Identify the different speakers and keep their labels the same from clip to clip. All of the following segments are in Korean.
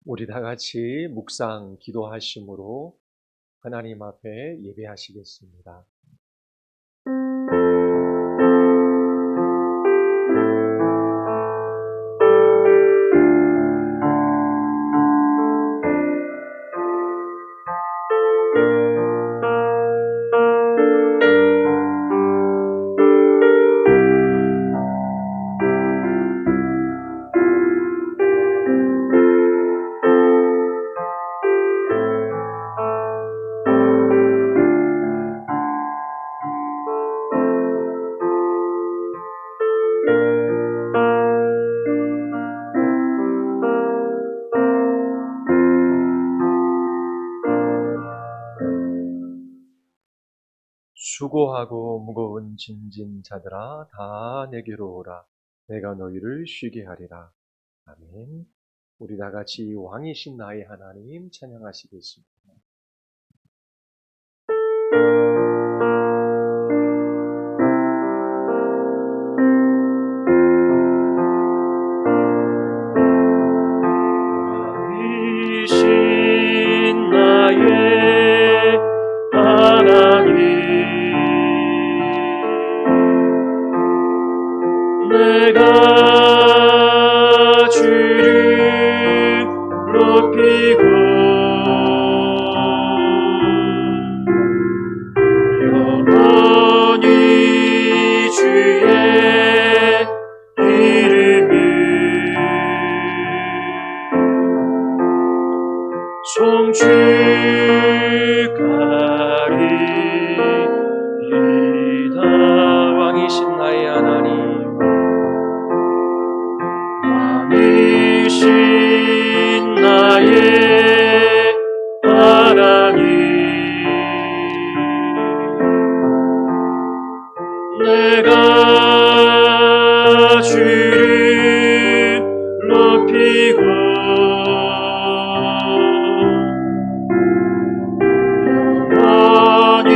Speaker 1: 우리 다 같이 묵상 기도하심으로 하나님 앞에 예배하시겠습니다. 수고하고 무거운 짐진 자들아 다 내게로 오라. 내가 너희를 쉬게 하리라. 아멘. 우리 다 같이 왕이신 나의 하나님 찬양하시겠습니다.
Speaker 2: 왕이신 나의 하나님, 내가 주를 높이고 영원히 주의 이름을 송축하리이다. 왕이신 나의 하나님, 왕이신 나의 하나님, 내가 주를 높이고 영원히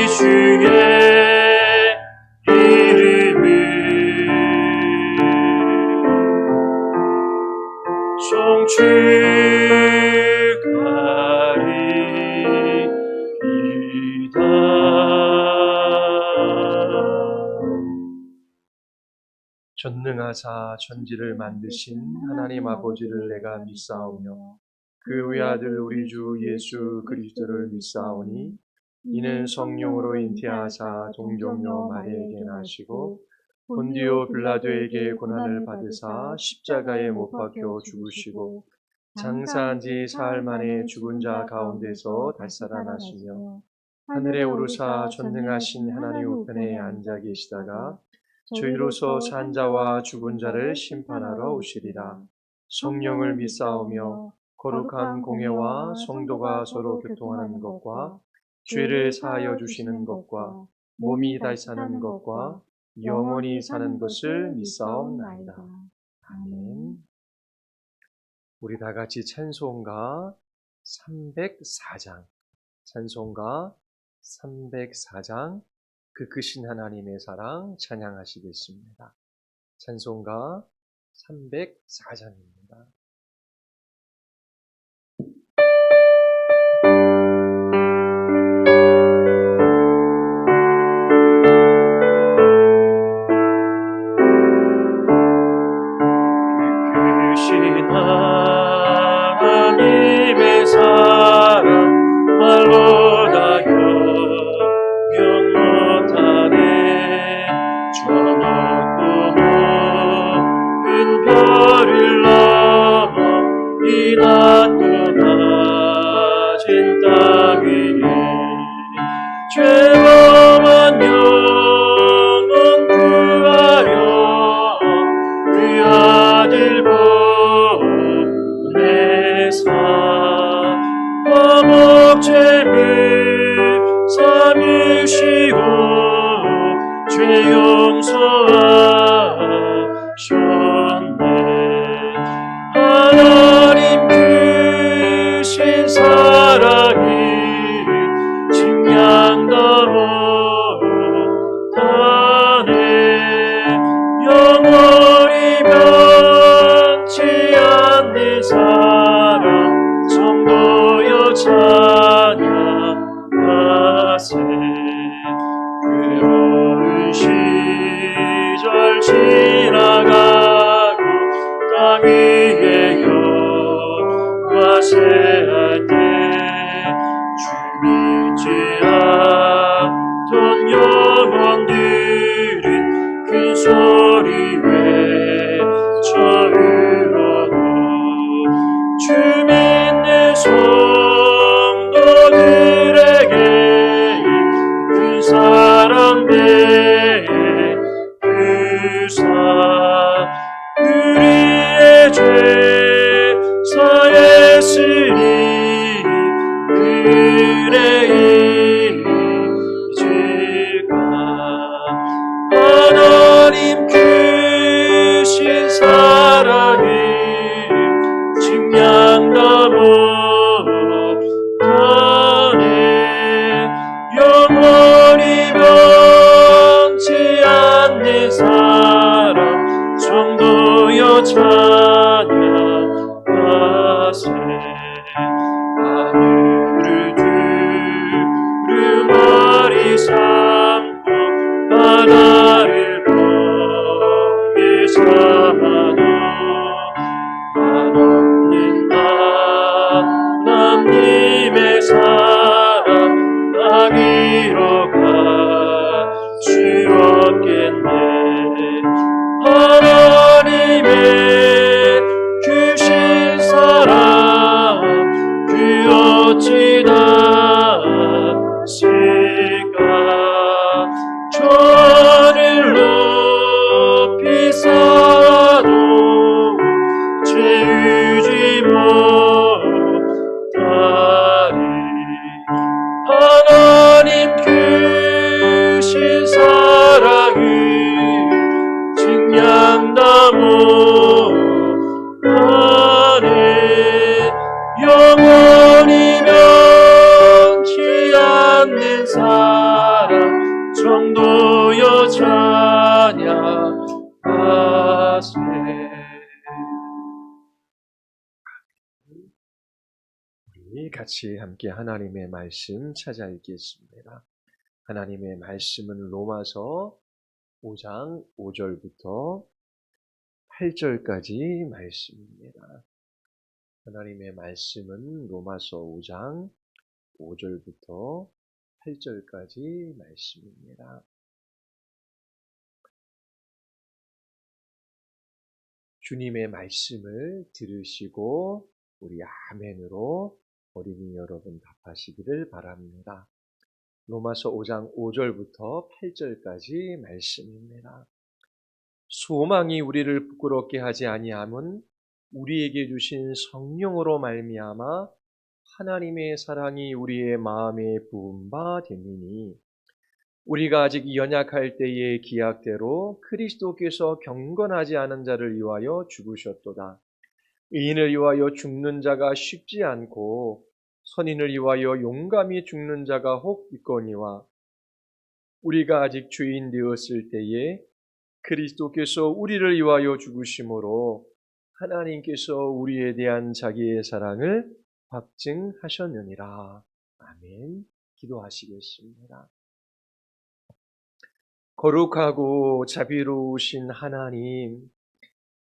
Speaker 2: 주의 이름을 송축하리이다.
Speaker 1: 전능하사 천지를 만드신 하나님 아버지를 내가 믿사오며 그 외아들 우리 주 예수 그리스도를 믿사오니 이는 성령으로 잉태하사 동정녀 마리아에게 나시고 본디오 빌라도에게 고난을 받으사 십자가에 못 박혀 죽으시고 장사한 지 사흘 만에 죽은 자 가운데서 다시 살아나시며 하늘에 오르사 전능하신 하나님 우편에 앉아 계시다가 저희로서 산 자와 죽은 자를 심판하러 오시리라. 성령을 믿사오며 거룩한 공회와 성도가 서로 교통하는 것과 죄를 사하여 주시는 것과 몸이 다시 사는 것과 영원히 사는 것을 믿사옵나이다. 아멘. 우리 다 같이 찬송가 304장, 찬송가 304장 그 크신 하나님의 사랑 찬양하시겠습니다. 찬송가 304장입니다.
Speaker 2: 크신 하나님의 사랑 말로 다 형용 못하네. 저 높고 높은 별을 넘어 이 낮고 낮은 땅 위에 죄범한 영혼 구하려 그 아들 보내사 화목제물 삼위시고 죄 용서하셨네. 하나님 크신 사랑이 증량다고 다네. 영원히 변치 않는 사랑 주 믿는 성도들에게 큰 사랑 베푸사 우리의 죄 사했으니 그래 이제가 하나님 크신 사랑이 증량다 못하네 영원히 변치 않는 사랑 성도여 찬양하세 하늘을 두루마리 삼고 바다를 번개 삼아도 한없는 하나님의 사랑 나기로 갈 수 없겠네 하나님의 크신 사랑 그 어찌 다실까 저를 높이 쌓아도 채우지 못하리 하나님 크신 사랑을 증량다 못하네 영원히 변치 않는 사랑 정도여 찬양하세
Speaker 1: 우리 같이 함께 하나님의 말씀 찾아 읽겠습니다. 하나님의 말씀은 로마서 5장 5절부터 8절까지 말씀입니다. 하나님의 말씀은 로마서 5장 5절부터 8절까지 말씀입니다. 주님의 말씀을 들으시고 우리 아멘으로 어린이 여러분 답하시기를 바랍니다. 로마서 5장 5절부터 8절까지 말씀입니다. 소망이 우리를 부끄럽게 하지 아니함은 우리에게 주신 성령으로 말미암아 하나님의 사랑이 우리의 마음에 부은 바 됨이니 우리가 아직 연약할 때의 기약대로 그리스도께서 경건하지 않은 자를 위하여 죽으셨도다. 의인을 위하여 죽는 자가 쉽지 않고 선인을 위하여 용감히 죽는 자가 혹 있거니와 우리가 아직 죄인 되었을 때에 그리스도께서 우리를 위하여 죽으심으로 하나님께서 우리에 대한 자기의 사랑을 확증하셨느니라. 아멘. 기도하시겠습니다. 거룩하고 자비로우신 하나님,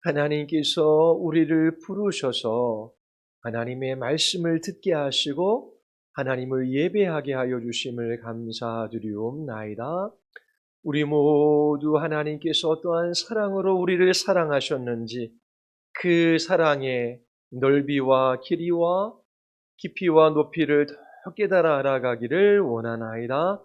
Speaker 1: 하나님께서 우리를 부르셔서 하나님의 말씀을 듣게 하시고 하나님을 예배하게 하여 주심을 감사드리옵나이다. 우리 모두 하나님께서 어떠한 사랑으로 우리를 사랑하셨는지 그 사랑의 넓이와 길이와 깊이와 높이를 더 깨달아 알아가기를 원하나이다.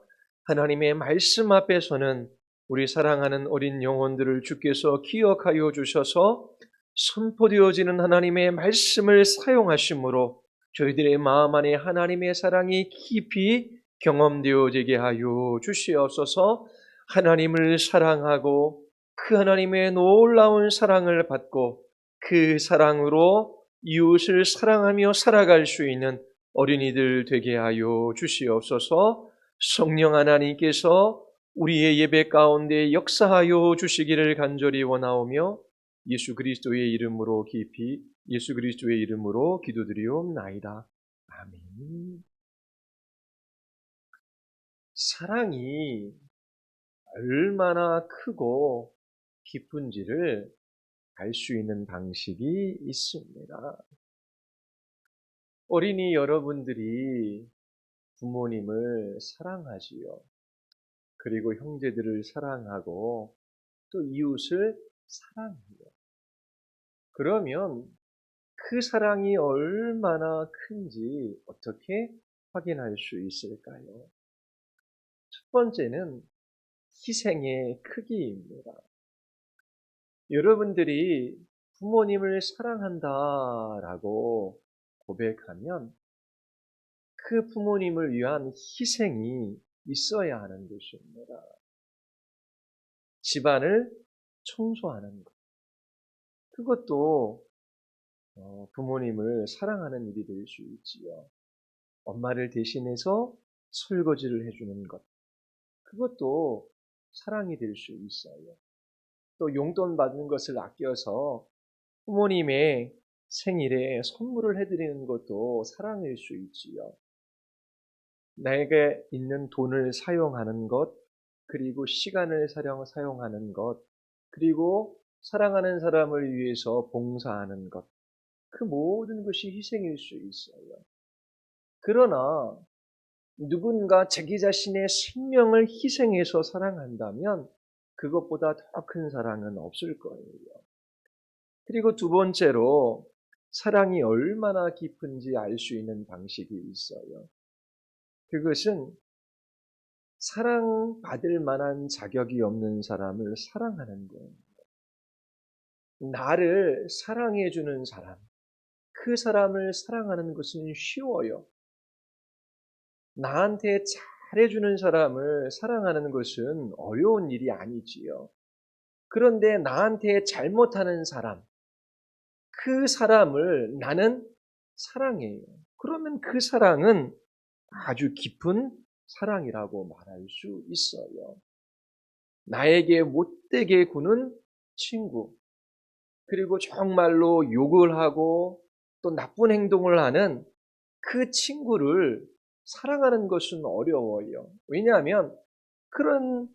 Speaker 1: 하나님의 말씀 앞에서는 우리 사랑하는 어린 영혼들을 주께서 기억하여 주셔서 선포되어지는 하나님의 말씀을 사용하심으로 저희들의 마음 안에 하나님의 사랑이 깊이 경험되어지게 하여 주시옵소서. 하나님을 사랑하고 그 하나님의 놀라운 사랑을 받고 그 사랑으로 이웃을 사랑하며 살아갈 수 있는 어린이들 되게 하여 주시옵소서. 성령 하나님께서 우리의 예배 가운데 역사하여 주시기를 간절히 원하오며 예수 그리스도의 이름으로 기도드리옵나이다. 아멘. 사랑이 얼마나 크고 깊은지를 알 수 있는 방식이 있습니다. 어린이 여러분들이 부모님을 사랑하지요. 그리고 형제들을 사랑하고 또 이웃을 사랑해요. 그러면 그 사랑이 얼마나 큰지 어떻게 확인할 수 있을까요? 첫 번째는 희생의 크기입니다. 여러분들이 부모님을 사랑한다라고 고백하면 그 부모님을 위한 희생이 있어야 하는 것입니다. 집안을 청소하는 것. 그것도 부모님을 사랑하는 일이 될 수 있지요. 엄마를 대신해서 설거지를 해주는 것. 그것도 사랑이 될 수 있어요. 또 용돈 받은 것을 아껴서 부모님의 생일에 선물을 해드리는 것도 사랑일 수 있지요. 나에게 있는 돈을 사용하는 것, 그리고 시간을 사용하는 것, 그리고 사랑하는 사람을 위해서 봉사하는 것, 그 모든 것이 희생일 수 있어요. 그러나 누군가 자기 자신의 생명을 희생해서 사랑한다면 그것보다 더 큰 사랑은 없을 거예요. 그리고 두 번째로 사랑이 얼마나 깊은지 알 수 있는 방식이 있어요. 그것은 사랑받을 만한 자격이 없는 사람을 사랑하는 거예요. 나를 사랑해주는 사람, 그 사람을 사랑하는 것은 쉬워요. 나한테 잘해주는 사람을 사랑하는 것은 어려운 일이 아니지요. 그런데 나한테 잘못하는 사람, 그 사람을 나는 사랑해요. 그러면 그 사랑은 아주 깊은 사랑이라고 말할 수 있어요. 나에게 못되게 구는 친구, 그리고 정말로 욕을 하고 또 나쁜 행동을 하는 그 친구를 사랑하는 것은 어려워요. 왜냐하면 그런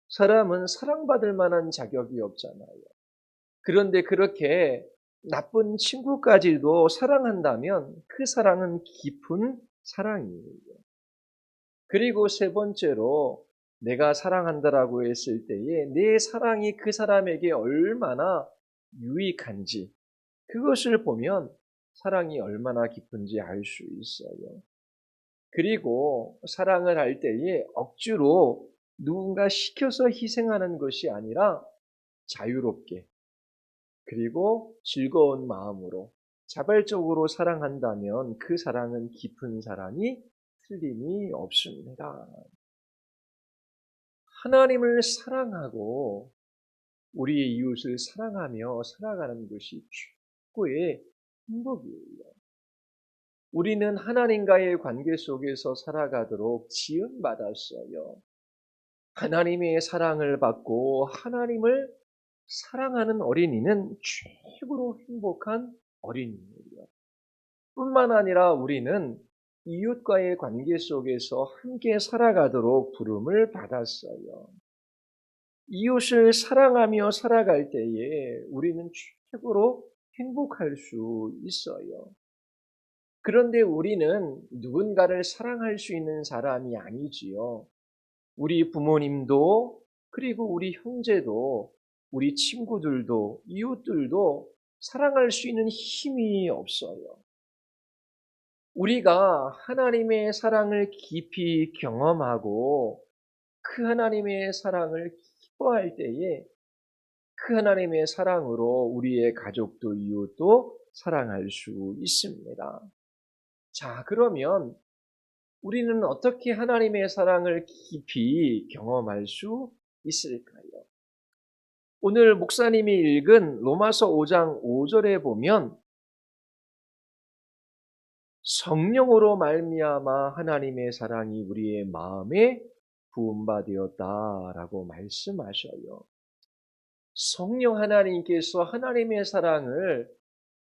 Speaker 1: 사람은 사랑받을 만한 자격이 없잖아요. 그런데 그렇게 나쁜 친구까지도 사랑한다면 그 사랑은 깊은 사랑이에요. 그리고 세 번째로 내가 사랑한다라고 했을 때에 내 사랑이 그 사람에게 얼마나 유익한지 그것을 보면 사랑이 얼마나 깊은지 알 수 있어요. 그리고 사랑을 할 때에 억지로 누군가 시켜서 희생하는 것이 아니라 자유롭게 그리고 즐거운 마음으로 자발적으로 사랑한다면 그 사랑은 깊은 사랑이 틀림이 없습니다. 하나님을 사랑하고 우리의 이웃을 사랑하며 살아가는 것이 최고의 행복이에요. 우리는 하나님과의 관계 속에서 살아가도록 지음받았어요. 하나님의 사랑을 받고 하나님을 사랑하는 어린이는 최고로 행복한 어린이예요. 뿐만 아니라 우리는 이웃과의 관계 속에서 함께 살아가도록 부름을 받았어요. 이웃을 사랑하며 살아갈 때에 우리는 최고로 행복할 수 있어요. 그런데 우리는 누군가를 사랑할 수 있는 사람이 아니지요. 우리 부모님도 그리고 우리 형제도 우리 친구들도 이웃들도 사랑할 수 있는 힘이 없어요. 우리가 하나님의 사랑을 깊이 경험하고 그 하나님의 사랑을 기뻐할 때에 그 하나님의 사랑으로 우리의 가족도 이웃도 사랑할 수 있습니다. 자, 그러면 우리는 어떻게 하나님의 사랑을 깊이 경험할 수 있을까요? 오늘 목사님이 읽은 로마서 5장 5절에 보면 성령으로 말미암아 하나님의 사랑이 우리의 마음에 부음받았다라고 말씀하셔요. 성령 하나님께서 하나님의 사랑을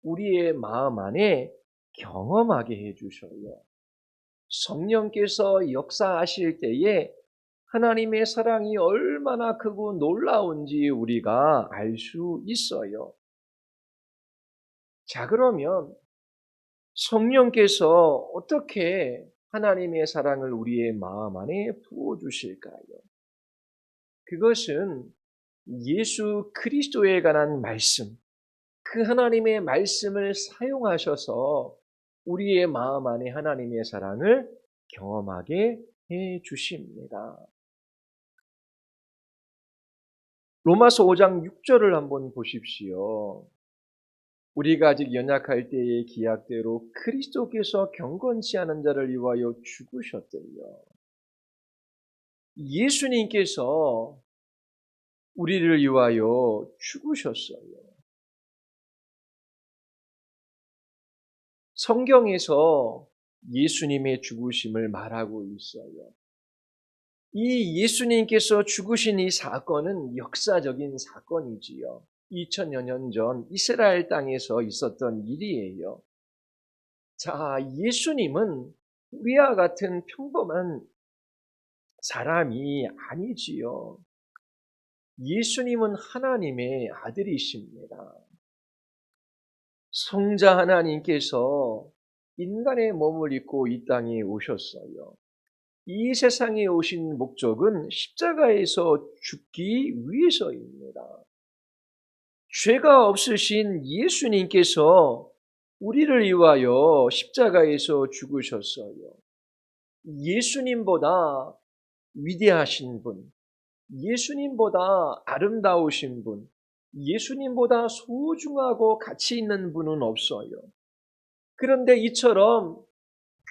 Speaker 1: 우리의 마음 안에 경험하게 해주셔요. 성령께서 역사하실 때에 하나님의 사랑이 얼마나 크고 놀라운지 우리가 알 수 있어요. 자, 그러면 성령께서 어떻게 하나님의 사랑을 우리의 마음 안에 부어주실까요? 그것은 예수 그리스도에 관한 말씀, 그 하나님의 말씀을 사용하셔서 우리의 마음 안에 하나님의 사랑을 경험하게 해 주십니다. 로마서 5장 6절을 한번 보십시오. 우리가 아직 연약할 때의 기약대로 그리스도께서 경건치 않은 자를 위하여 죽으셨대요. 예수님께서 우리를 위하여 죽으셨어요. 성경에서 예수님의 죽으심을 말하고 있어요. 이 예수님께서 죽으신 이 사건은 역사적인 사건이지요. 2000여 년 전 이스라엘 땅에서 있었던 일이에요. 자, 예수님은 우리와 같은 평범한 사람이 아니지요. 예수님은 하나님의 아들이십니다. 성자 하나님께서 인간의 몸을 입고 이 땅에 오셨어요. 이 세상에 오신 목적은 십자가에서 죽기 위해서입니다. 죄가 없으신 예수님께서 우리를 위하여 십자가에서 죽으셨어요. 예수님보다 위대하신 분, 예수님보다 아름다우신 분, 예수님보다 소중하고 가치 있는 분은 없어요. 그런데 이처럼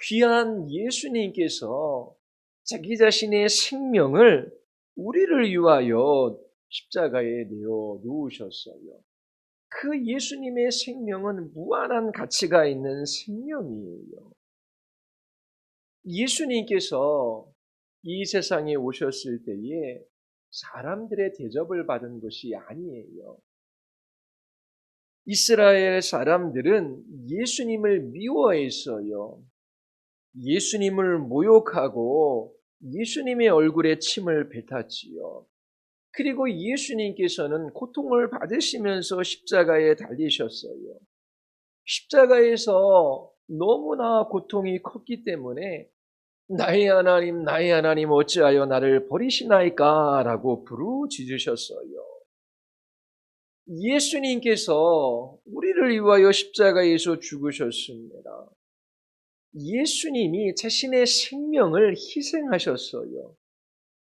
Speaker 1: 귀한 예수님께서 자기 자신의 생명을 우리를 위하여 십자가에 내어 놓으셨어요. 그 예수님의 생명은 무한한 가치가 있는 생명이에요. 예수님께서 이 세상에 오셨을 때에 사람들의 대접을 받은 것이 아니에요. 이스라엘 사람들은 예수님을 미워했어요. 예수님을 모욕하고 예수님의 얼굴에 침을 뱉었지요. 그리고 예수님께서는 고통을 받으시면서 십자가에 달리셨어요. 십자가에서 너무나 고통이 컸기 때문에 나의 하나님 어찌하여 나를 버리시나이까 라고 부르짖으셨어요. 예수님께서 우리를 위하여 십자가에서 죽으셨습니다. 예수님이 자신의 생명을 희생하셨어요.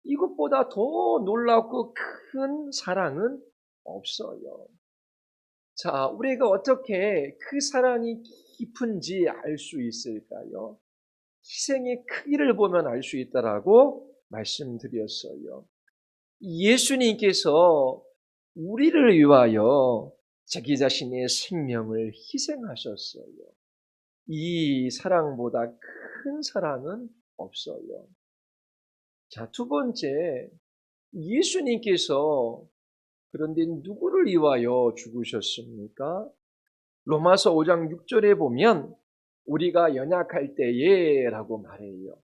Speaker 1: 이것보다 더 놀랍고 큰 사랑은 없어요. 자, 우리가 어떻게 그 사랑이 깊은지 알 수 있을까요? 희생의 크기를 보면 알 수 있다라고 말씀드렸어요. 예수님께서 우리를 위하여 자기 자신의 생명을 희생하셨어요. 이 사랑보다 큰 사랑은 없어요. 자, 두 번째, 예수님께서 그런데 누구를 위하여 죽으셨습니까? 로마서 5장 6절에 보면 우리가 연약할 때에 라고 말해요.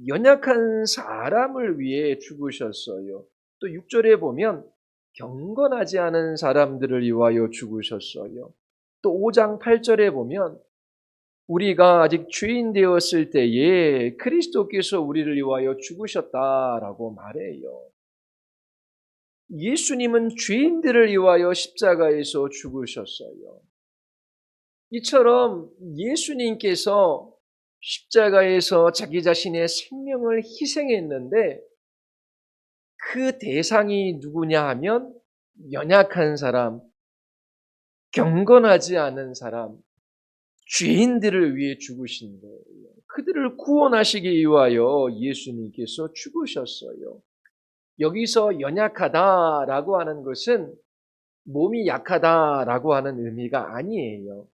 Speaker 1: 연약한 사람을 위해 죽으셨어요. 또 6절에 보면 경건하지 않은 사람들을 위하여 죽으셨어요. 또 5장 8절에 보면 우리가 아직 죄인 되었을 때에 그리스도께서 우리를 위하여 죽으셨다라고 말해요. 예수님은 죄인들을 위하여 십자가에서 죽으셨어요. 이처럼 예수님께서 십자가에서 자기 자신의 생명을 희생했는데 그 대상이 누구냐 하면 연약한 사람, 경건하지 않은 사람, 죄인들을 위해 죽으신 거예요. 그들을 구원하시기 위하여 예수님께서 죽으셨어요. 여기서 연약하다라고 하는 것은 몸이 약하다라고 하는 의미가 아니에요.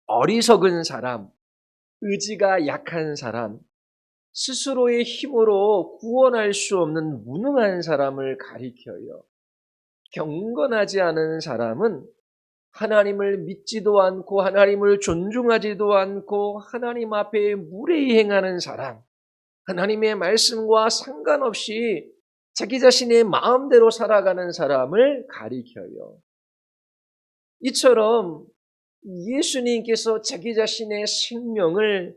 Speaker 1: 어리석은 사람, 의지가 약한 사람, 스스로의 힘으로 구원할 수 없는 무능한 사람을 가리켜요. 경건하지 않은 사람은 하나님을 믿지도 않고 하나님을 존중하지도 않고 하나님 앞에 무례히 행하는 사람, 하나님의 말씀과 상관없이 자기 자신의 마음대로 살아가는 사람을 가리켜요. 이처럼 예수님께서 자기 자신의 생명을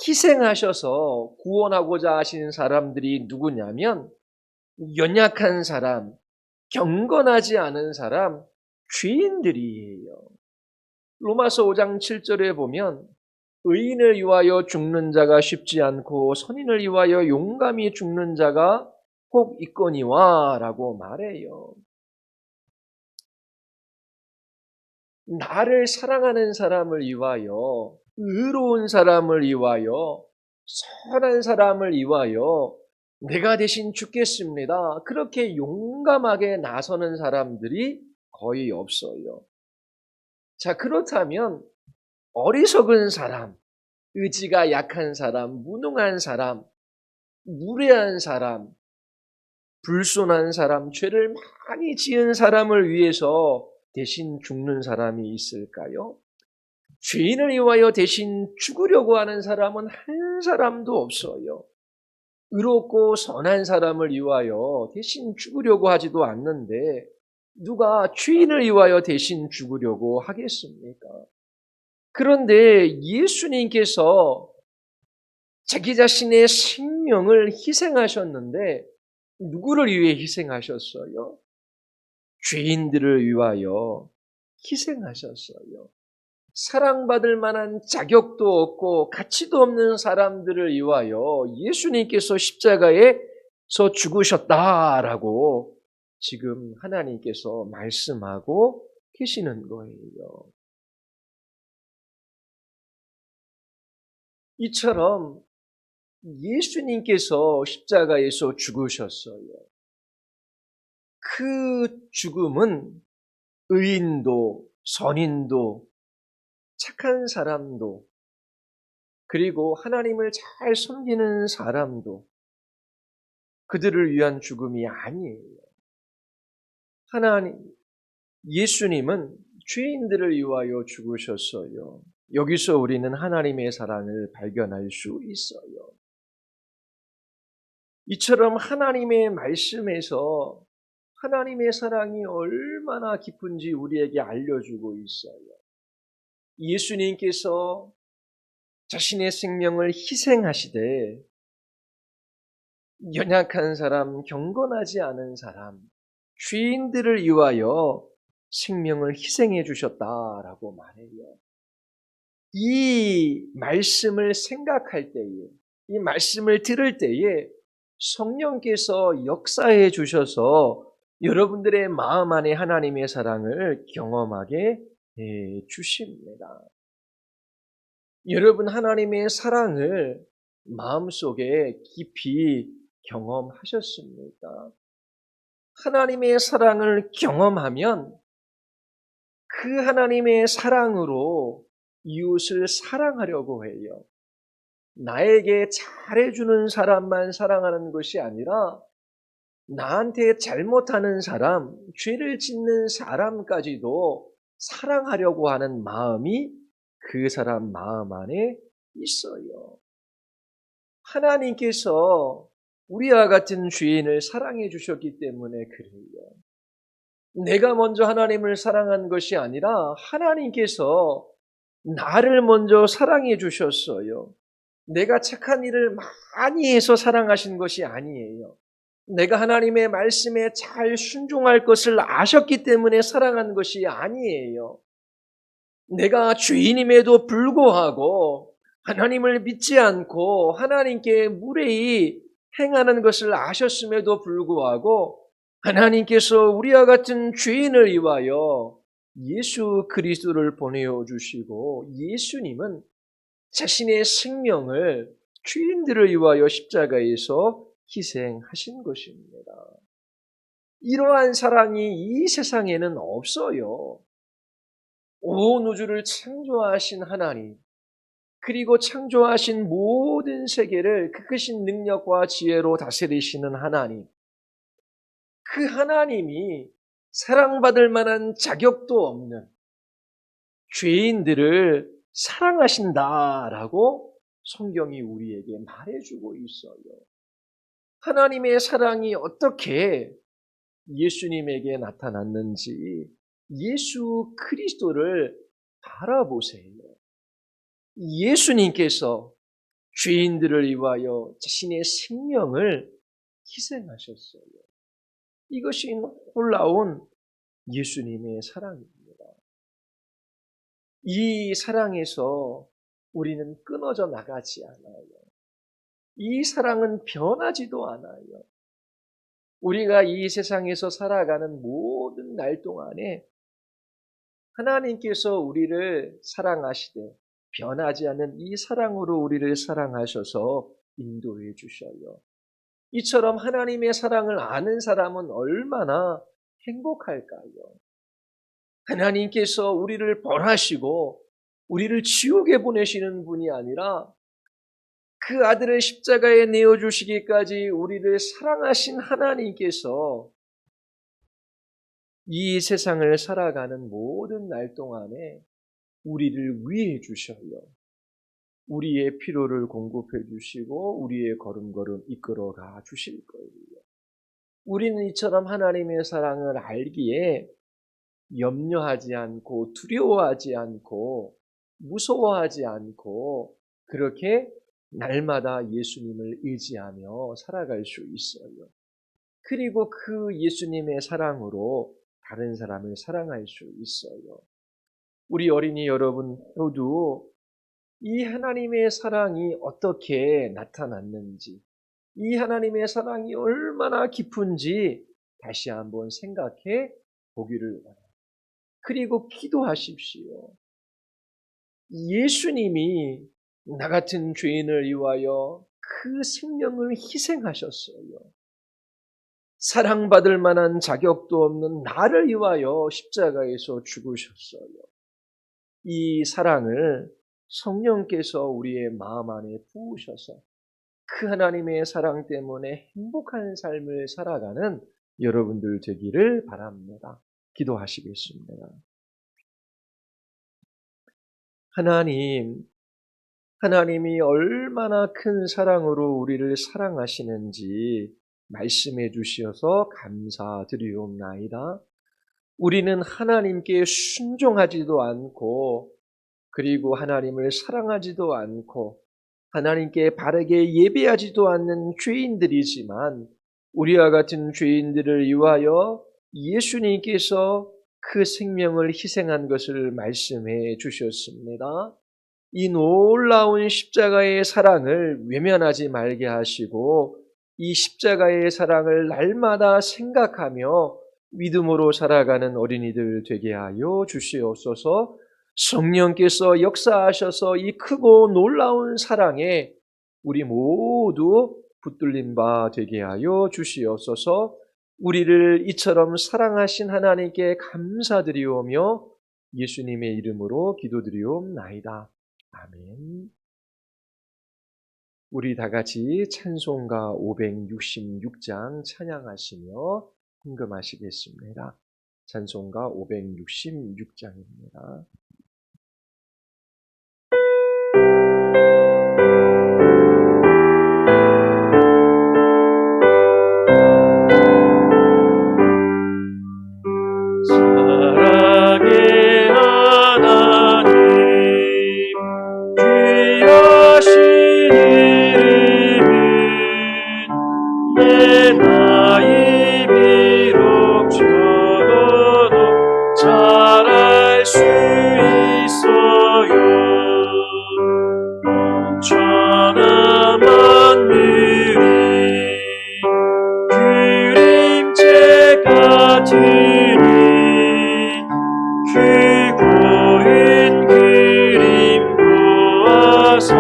Speaker 1: 희생하셔서 구원하고자 하시는 사람들이 누구냐면 연약한 사람, 경건하지 않은 사람, 죄인들이에요. 로마서 5장 7절에 보면 의인을 위하여 죽는 자가 쉽지 않고 선인을 위하여 용감히 죽는 자가 혹 있거니와 라고 말해요. 나를 사랑하는 사람을 위하여, 의로운 사람을 위하여, 선한 사람을 위하여 내가 대신 죽겠습니다. 그렇게 용감하게 나서는 사람들이 거의 없어요. 자, 그렇다면 어리석은 사람, 의지가 약한 사람, 무능한 사람, 무례한 사람, 불순한 사람, 죄를 많이 지은 사람을 위해서 대신 죽는 사람이 있을까요? 죄인을 위하여 대신 죽으려고 하는 사람은 한 사람도 없어요. 의롭고 선한 사람을 위하여 대신 죽으려고 하지도 않는데 누가 죄인을 위하여 대신 죽으려고 하겠습니까? 그런데 예수님께서 자기 자신의 생명을 희생하셨는데 누구를 위해 희생하셨어요? 죄인들을 위하여 희생하셨어요. 사랑받을 만한 자격도 없고 가치도 없는 사람들을 위하여 예수님께서 십자가에서 죽으셨다라고 지금 하나님께서 말씀하고 계시는 거예요. 이처럼 예수님께서 십자가에서 죽으셨어요. 그 죽음은 의인도 선인도 착한 사람도 그리고 하나님을 잘 섬기는 사람도 그들을 위한 죽음이 아니에요. 예수님은 죄인들을 위하여 죽으셨어요. 여기서 우리는 하나님의 사랑을 발견할 수 있어요. 이처럼 하나님의 말씀에서 하나님의 사랑이 얼마나 깊은지 우리에게 알려주고 있어요. 예수님께서 자신의 생명을 희생하시되 연약한 사람, 경건하지 않은 사람, 죄인들을 위하여 생명을 희생해 주셨다라고 말해요. 이 말씀을 생각할 때에, 이 말씀을 들을 때에 성령께서 역사해 주셔서 여러분들의 마음 안에 하나님의 사랑을 경험하게 해 주십니다. 여러분 하나님의 사랑을 마음속에 깊이 경험하셨습니까? 하나님의 사랑을 경험하면 그 하나님의 사랑으로 이웃을 사랑하려고 해요. 나에게 잘해주는 사람만 사랑하는 것이 아니라 나한테 잘못하는 사람, 죄를 짓는 사람까지도 사랑하려고 하는 마음이 그 사람 마음 안에 있어요. 하나님께서 우리와 같은 죄인을 사랑해 주셨기 때문에 그래요. 내가 먼저 하나님을 사랑한 것이 아니라 하나님께서 나를 먼저 사랑해 주셨어요. 내가 착한 일을 많이 해서 사랑하신 것이 아니에요. 내가 하나님의 말씀에 잘 순종할 것을 아셨기 때문에 사랑한 것이 아니에요. 내가 죄인임에도 불구하고 하나님을 믿지 않고 하나님께 무례히 행하는 것을 아셨음에도 불구하고 하나님께서 우리와 같은 죄인을 위하여 예수 그리스도를 보내어 주시고 예수님은 자신의 생명을 죄인들을 위하여 십자가에서 희생하신 것입니다. 이러한 사랑이 이 세상에는 없어요. 온 우주를 창조하신 하나님, 그리고 창조하신 모든 세계를 그 크신 능력과 지혜로 다스리시는 하나님, 그 하나님이 사랑받을 만한 자격도 없는 죄인들을 사랑하신다라고 성경이 우리에게 말해주고 있어요. 하나님의 사랑이 어떻게 예수님에게 나타났는지 예수 그리스도를 바라보세요. 예수님께서 죄인들을 위하여 자신의 생명을 희생하셨어요. 이것이 놀라운 예수님의 사랑입니다. 이 사랑에서 우리는 끊어져 나가지 않아요. 이 사랑은 변하지도 않아요. 우리가 이 세상에서 살아가는 모든 날 동안에 하나님께서 우리를 사랑하시되 변하지 않는 이 사랑으로 우리를 사랑하셔서 인도해 주셔요. 이처럼 하나님의 사랑을 아는 사람은 얼마나 행복할까요? 하나님께서 우리를 벌하시고 우리를 지옥에 보내시는 분이 아니라 그 아들을 십자가에 내어주시기까지 우리를 사랑하신 하나님께서 이 세상을 살아가는 모든 날 동안에 우리를 위해 주셔요. 우리의 필요를 공급해 주시고 우리의 걸음걸음 이끌어가 주실 거예요. 우리는 이처럼 하나님의 사랑을 알기에 염려하지 않고 두려워하지 않고 무서워하지 않고 그렇게 날마다 예수님을 의지하며 살아갈 수 있어요. 그리고 그 예수님의 사랑으로 다른 사람을 사랑할 수 있어요. 우리 어린이 여러분 모두 이 하나님의 사랑이 어떻게 나타났는지, 이 하나님의 사랑이 얼마나 깊은지 다시 한번 생각해 보기를 바랍니다. 그리고 기도하십시오. 예수님이 나 같은 죄인을 위하여 그 생명을 희생하셨어요. 사랑받을 만한 자격도 없는 나를 위하여 십자가에서 죽으셨어요. 이 사랑을 성령께서 우리의 마음 안에 부으셔서 그 하나님의 사랑 때문에 행복한 삶을 살아가는 여러분들 되기를 바랍니다. 기도하시겠습니다. 하나님이 얼마나 큰 사랑으로 우리를 사랑하시는지 말씀해 주시어서 감사드리옵나이다. 우리는 하나님께 순종하지도 않고 그리고 하나님을 사랑하지도 않고 하나님께 바르게 예배하지도 않는 죄인들이지만 우리와 같은 죄인들을 위하여 예수님께서 그 생명을 희생한 것을 말씀해 주셨습니다. 이 놀라운 십자가의 사랑을 외면하지 말게 하시고 이 십자가의 사랑을 날마다 생각하며 믿음으로 살아가는 어린이들 되게 하여 주시옵소서. 성령께서 역사하셔서 이 크고 놀라운 사랑에 우리 모두 붙들린 바 되게 하여 주시옵소서. 우리를 이처럼 사랑하신 하나님께 감사드리오며 예수님의 이름으로 기도드리옵나이다. 아멘. 우리 다 같이 찬송가 566장 찬양하시며 헌금하시겠습니다. 찬송가 566장입니다.
Speaker 2: 사랑의 하나님 귀하신 이름은 내 나이 비록 적어도 잘할 수 있어요. 천하 만물이 그림체 같으니 그 고운 그림 보아서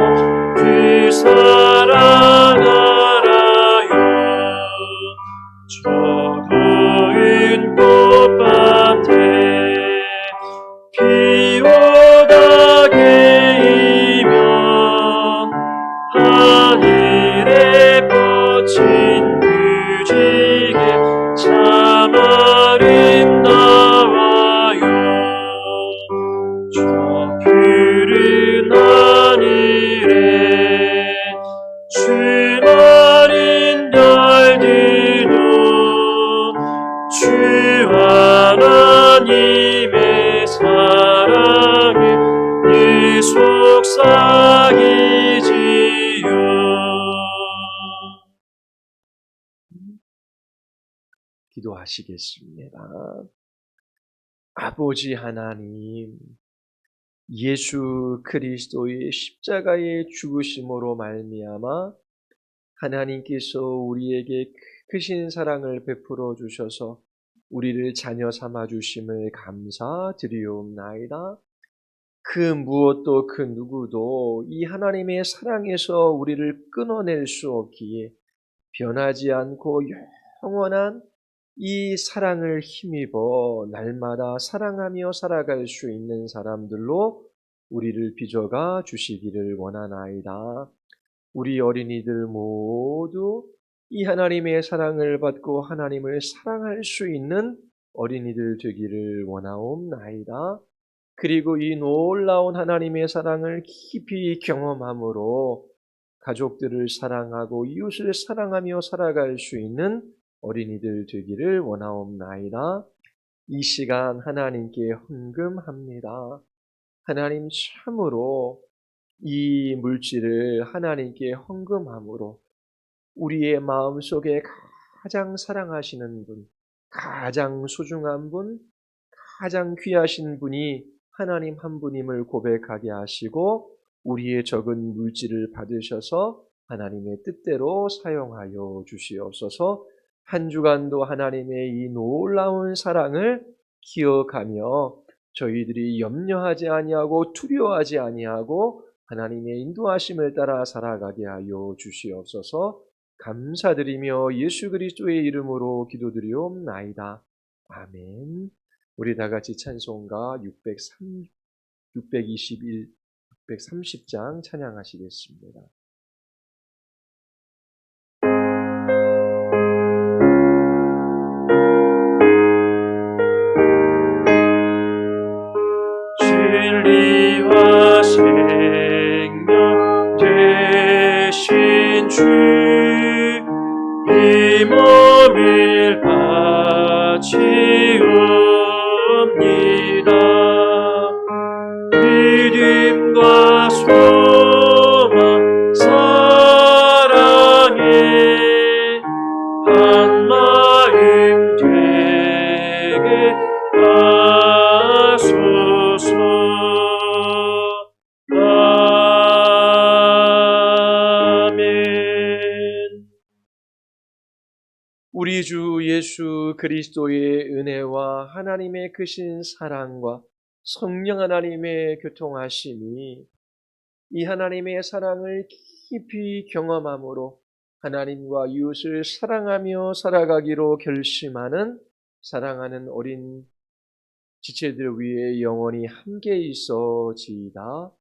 Speaker 2: 그 사랑 알아요. 저 고운 꽃밭에 피오다 개이면 하늘에 뻗친 그 지게 참 아름다워요. 저 푸른 하늘에 수많은 별들도 주 하나님의 사랑에 늘 속삭이지요.
Speaker 1: 기도하시겠습니다. 아버지 하나님, 예수 그리스도의 십자가의 죽으심으로 말미암아 하나님께서 우리에게 크신 사랑을 베풀어 주셔서 우리를 자녀 삼아 주심을 감사드리옵나이다. 그 무엇도 그 누구도 이 하나님의 사랑에서 우리를 끊어낼 수 없기에 변하지 않고 영원한 이 사랑을 힘입어 날마다 사랑하며 살아갈 수 있는 사람들로 우리를 빚어가 주시기를 원하나이다. 우리 어린이들 모두 이 하나님의 사랑을 받고 하나님을 사랑할 수 있는 어린이들 되기를 원하옵나이다. 그리고 이 놀라운 하나님의 사랑을 깊이 경험함으로 가족들을 사랑하고 이웃을 사랑하며 살아갈 수 있는 어린이들 되기를 원하옵나이다. 이 시간 하나님께 헌금합니다. 하나님 참으로 이 물질을 하나님께 헌금함으로 우리의 마음속에 가장 사랑하시는 분, 가장 소중한 분, 가장 귀하신 분이 하나님 한 분임을 고백하게 하시고 우리의 적은 물질을 받으셔서 하나님의 뜻대로 사용하여 주시옵소서. 한 주간도 하나님의 이 놀라운 사랑을 기억하며 저희들이 염려하지 아니하고 두려워하지 아니하고 하나님의 인도하심을 따라 살아가게 하여 주시옵소서. 감사드리며 예수 그리스도의 이름으로 기도드리옵나이다. 아멘. 우리 다 같이 찬송가 621, 630장 찬양하시겠습니다.
Speaker 2: 진리와 생명 되신 주, 이 몸을 바치옵니다. 믿음과 소망 사랑에 한 마음 되게 하소서. 아멘.
Speaker 1: 우리 주 예수 그리스도의 은혜와 하나님의 크신 사랑과 성령 하나님의 교통하심이 이 하나님의 사랑을 깊이 경험함으로 하나님과 이웃을 사랑하며 살아가기로 결심하는 사랑하는 어린 지체들 위에 영원히 함께 있어지이다.